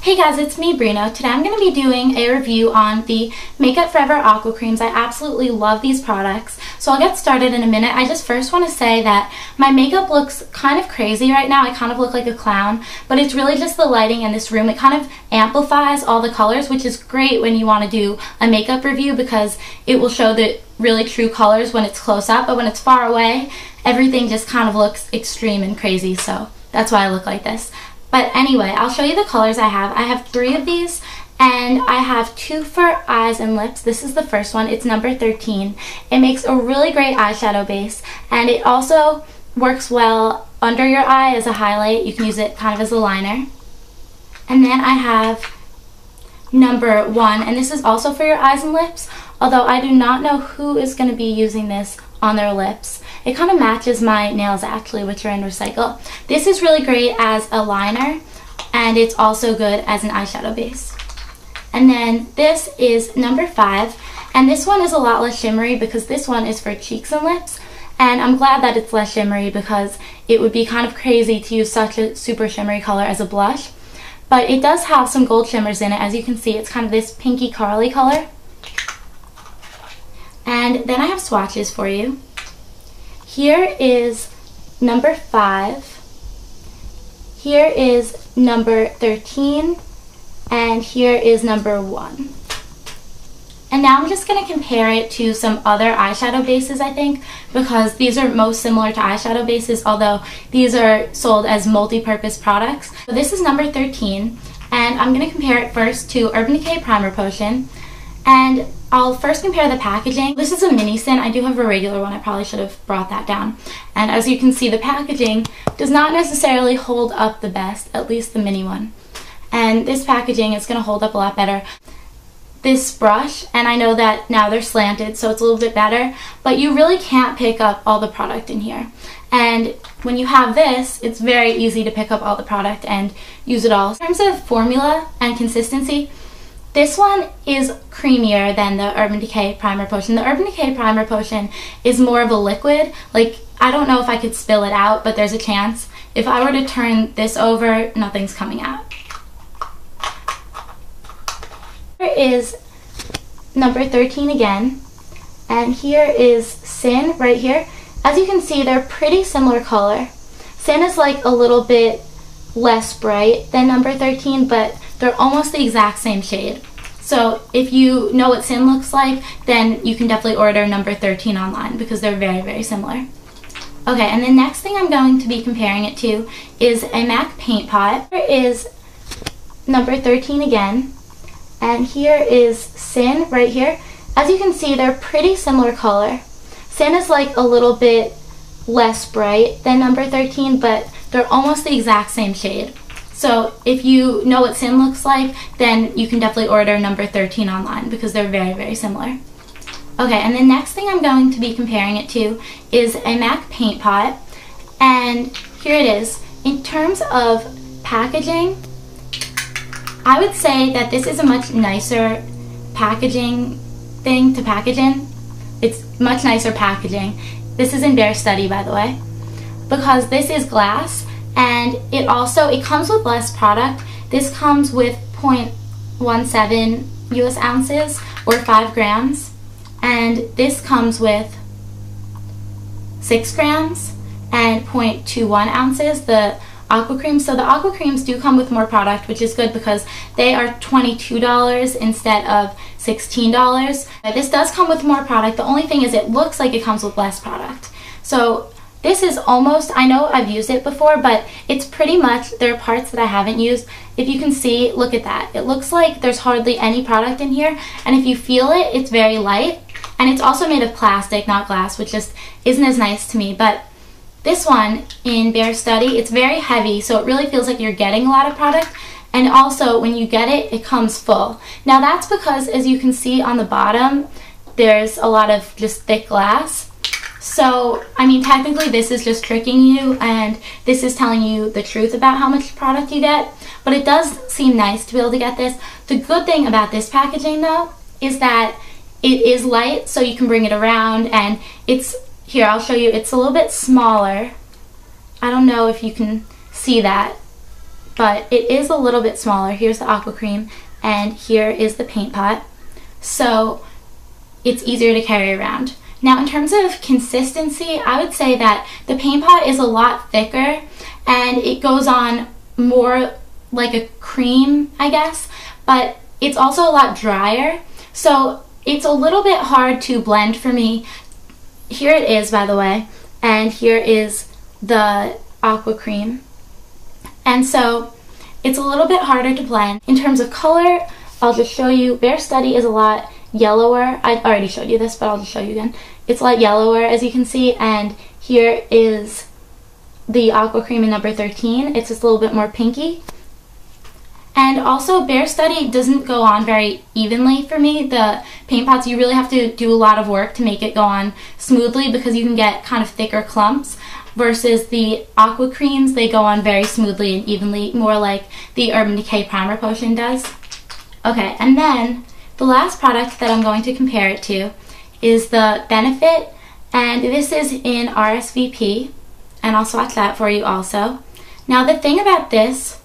Hey guys, it's me, Brino. Today I'm going to be doing a review on the Makeup Forever Aqua creams. I absolutely love these products, so I'll get started in a minute. I just first want to say that my makeup looks kind of crazy right now. I kind of look like a clown, but it's really just the lighting in this room. It kind of amplifies all the colors, which is great when you want to do a makeup review because it will show the really true colors when it's close up, but when it's far away, everything just kind of looks extreme and crazy, so that's why I look like this. But anyway, I'll show you the colors I have. I have 3 of these, and I have 2 for eyes and lips. This is the first one. It's number 13. It makes a really great eyeshadow base, and it also works well under your eye as a highlight. You can use it kind of as a liner. And then I have number 1, and this is also for your eyes and lips, although I do not know who is going to be using this on their lips. It kind of matches my nails actually, which are in Recycle. This is really great as a liner, and it's also good as an eyeshadow base. And then this is number 5, and this one is a lot less shimmery because this one is for cheeks and lips, and I'm glad that it's less shimmery because it would be kind of crazy to use such a super shimmery color as a blush. But it does have some gold shimmers in it. As you can see, it's kind of this pinky corally color. And then I have swatches for you. Here is number 5, here is number 13, and here is number 1. And now I'm just going to compare it to some other eyeshadow bases, I think, because these are most similar to eyeshadow bases, although these are sold as multi-purpose products. So this is number 13, and I'm going to compare it first to Urban Decay Primer Potion. And I'll first compare the packaging. This is a mini sin. I do have a regular one. I probably should have brought that down. And as you can see, the packaging does not necessarily hold up the best, at least the mini one. And this packaging is going to hold up a lot better. This brush, and I know that now they're slanted, so it's a little bit better, but you really can't pick up all the product in here. And when you have this, it's very easy to pick up all the product and use it all. In terms of formula and consistency, this one is creamier than the Urban Decay Primer Potion. The Urban Decay Primer Potion is more of a liquid. Like, I don't know if I could spill it out, but there's a chance. If I were to turn this over, nothing's coming out. Here is number 13 again, and here is Sin right here. As you can see, they're pretty similar color. Sin is like a little bit less bright than number 13, but they're almost the exact same shade. So if you know what Sin looks like, then you can definitely order number 13 online because they're very, very similar. Okay, and the next thing I'm going to be comparing it to is a MAC paint pot. Here is number 13 again, and here is Sin right here. As you can see, they're pretty similar color. Sin is like a little bit less bright than number 13, but they're almost the exact same shade. So if you know what Sin looks like, then you can definitely order number 13 online because they're very, very similar. Okay, and the next thing I'm going to be comparing it to is a MAC paint pot, and here it is. In terms of packaging, I would say that this is a much nicer packaging thing to package in. It's much nicer packaging. This is in Bare Study, by the way, because this is glass, and it comes with less product. This comes with 0.17 US ounces or 5 grams, and this comes with 6 grams and 0.21 ounces, the Aqua creams. So the Aqua creams do come with more product, which is good because they are $22 instead of $16. But this does come with more product. The only thing is it looks like it comes with less product. So this is almost, I know I've used it before, but it's pretty much, there are parts that I haven't used. If you can see, look at that. It looks like there's hardly any product in here, and if you feel it, it's very light. And it's also made of plastic, not glass, which just isn't as nice to me. But this one in Bare Study, it's very heavy, so it really feels like you're getting a lot of product. And also, when you get it, it comes full. Now that's because, as you can see on the bottom, there's a lot of just thick glass. So, I mean, technically this is just tricking you, and this is telling you the truth about how much product you get, but it does seem nice to be able to get this. The good thing about this packaging, though, is that it is light, so you can bring it around, and it's, here, I'll show you, it's a little bit smaller. I don't know if you can see that. but it is a little bit smaller. Here's the aqua cream, and here is the paint pot, so it's easier to carry around. Now, in terms of consistency, I would say that the paint pot is a lot thicker, and it goes on more like a cream, I guess, but it's also a lot drier, so it's a little bit hard to blend for me. Here it is, by the way, and here is the aqua cream, and so it's a little bit harder to blend. In terms of color, I'll just show you. Bare Study is a lot yellower. I already showed you this, but I'll just show you again. It's a lot yellower, as you can see, and here is the aqua cream in number 13. It's just a little bit more pinky. And also, Bare Study doesn't go on very evenly for me. The paint pots, you really have to do a lot of work to make it go on smoothly because you can get kind of thicker clumps, versus the aqua creams, they go on very smoothly and evenly, more like the Urban Decay Primer Potion does. Okay, and then the last product that I'm going to compare it to is the Benefit, and this is in RSVP, and I'll swatch that for you also. Now, the thing about this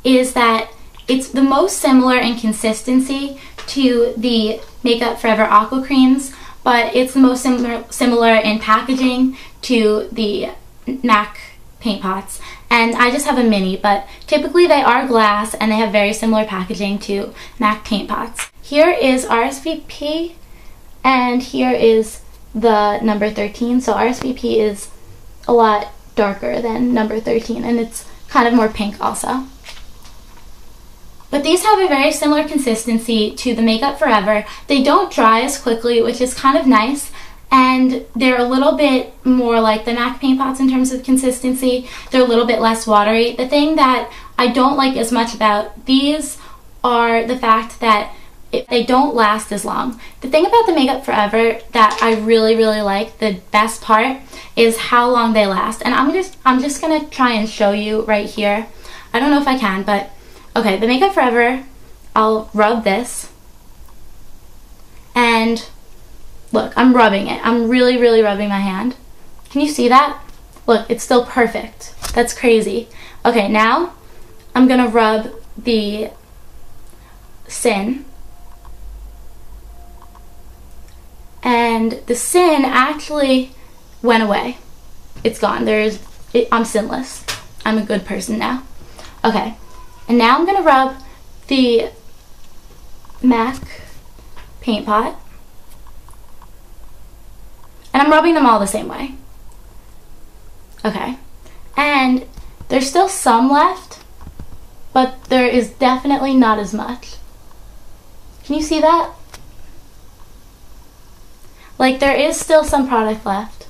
is that it's the most similar in consistency to the Makeup Forever Aqua creams, but it's the most similar in packaging to the MAC paint pots. And I just have a mini, but typically they are glass and they have very similar packaging to MAC paint pots. Here is RSVP, and here is the number 13. So RSVP is a lot darker than number 13, and it's kind of more pink also. But these have a very similar consistency to the Makeup Forever. They don't dry as quickly, which is kind of nice, and they're a little bit more like the MAC paint pots in terms of consistency. They're a little bit less watery. The thing that I don't like as much about these are the fact that they don't last as long. The thing about the Makeup Forever that I really, really like, the best part, is how long they last. And I'm just gonna try and show you right here. I don't know if I can, but okay, the Makeup Forever, I'll rub this, and look, I'm rubbing it. I'm really, really rubbing my hand. Can you see that? Look, it's still perfect. That's crazy. Okay, now I'm gonna rub the Sin, and the Sin actually went away. It's gone. I'm sinless. I'm a good person now. Okay. And now I'm going to rub the MAC paint pot. And I'm rubbing them all the same way. Okay. And there's still some left, but there is definitely not as much. Can you see that? Like, there is still some product left.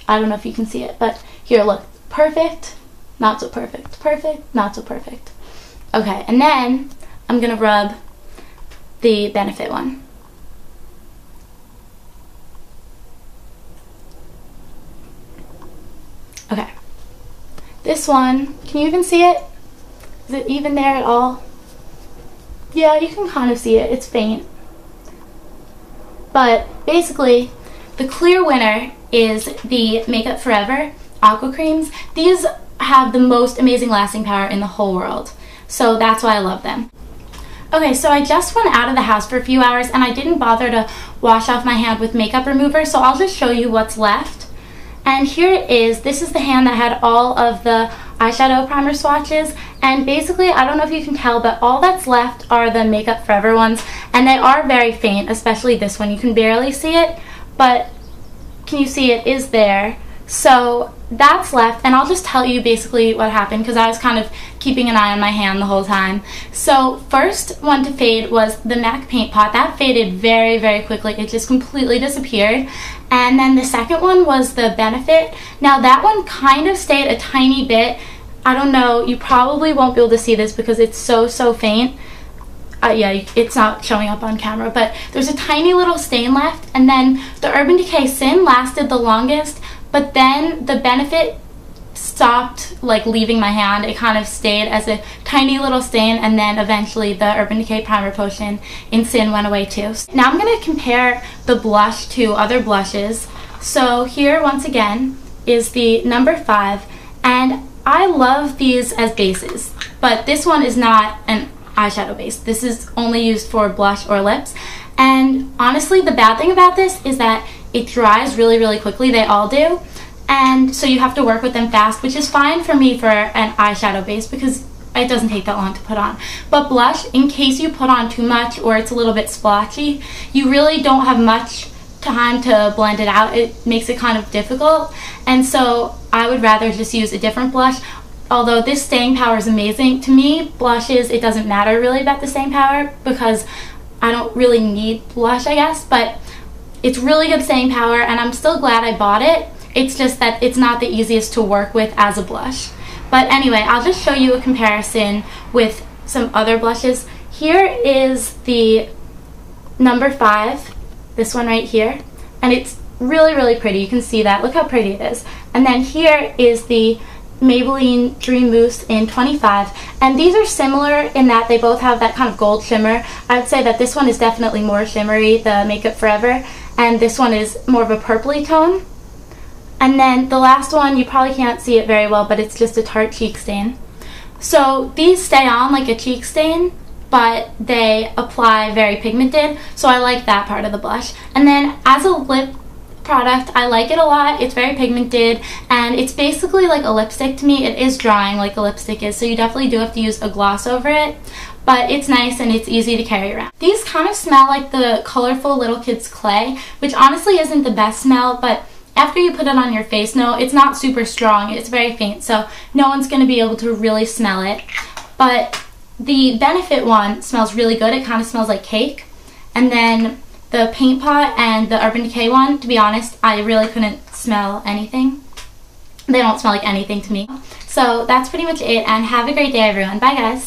I don't know if you can see it, but here, look. Perfect. Not so perfect. Perfect, not so perfect. Okay, and then I'm gonna rub the Benefit one. Okay. This one, can you even see it? Is it even there at all? Yeah, you can kind of see it. It's faint. But basically, the clear winner is the Makeup Forever Aqua creams. These have the most amazing lasting power in the whole world, so that's why I love them. Okay, so I just went out of the house for a few hours and I didn't bother to wash off my hand with makeup remover, so I'll just show you what's left. And here it is. This is the hand that had all of the eyeshadow primer swatches, and basically, I don't know if you can tell, but all that's left are the Makeup Forever ones, and they are very faint, especially this one. You can barely see it, but can you see it is there? So that's left, and I'll just tell you basically what happened because I was kind of keeping an eye on my hand the whole time. So first one to fade was the MAC paint pot. That faded very, very quickly. It just completely disappeared. And then the second one was the Benefit. Now that one kind of stayed a tiny bit. I don't know, you probably won't be able to see this because it's so faint. Yeah, it's not showing up on camera, but there's a tiny little stain left. And then the Urban Decay Sin lasted the longest, but then the Benefit stopped like leaving my hand. It kind of stayed as a tiny little stain, and then eventually the Urban Decay Primer Potion in Sin went away too. Now I'm going to compare the blush to other blushes. So here once again is the number 5, and I love these as bases, but this one is not an eyeshadow base. This is only used for blush or lips. And honestly, the bad thing about this is that it dries really, really quickly. They all do. And so you have to work with them fast, which is fine for me for an eyeshadow base because it doesn't take that long to put on. But blush, in case you put on too much or it's a little bit splotchy, you really don't have much time to blend it out. It makes it kind of difficult. And so I would rather just use a different blush. Although this staying power is amazing. To me, blushes, it doesn't matter really about the staying power because I don't really need blush, I guess. But it's really good staying power and I'm still glad I bought it. It's just that it's not the easiest to work with as a blush. But anyway, I'll just show you a comparison with some other blushes. Here is the number 5, this one right here, and it's really, really pretty. You can see that. Look how pretty it is. And then here is the Maybelline Dream Mousse in 25, and these are similar in that they both have that kind of gold shimmer. I would say that this one is definitely more shimmery, the Makeup Forever, and this one is more of a purpley tone. And then the last one, you probably can't see it very well, but it's just a Tarte cheek stain. So these stay on like a cheek stain, but they apply very pigmented, so I like that part of the blush. And then as a lip product, I like it a lot. It's very pigmented, and it's basically like a lipstick to me. It is drying like a lipstick is, so you definitely do have to use a gloss over it, but it's nice and it's easy to carry around. These kind of smell like the colorful Little Kids Clay, which honestly isn't the best smell, but after you put it on your face, no, it's not super strong. It's very faint, so no one's going to be able to really smell it. But the Benefit one smells really good. It kind of smells like cake. And then the Paint Pot and the Urban Decay one, to be honest, I really couldn't smell anything. They don't smell like anything to me. So that's pretty much it, and have a great day, everyone. Bye, guys.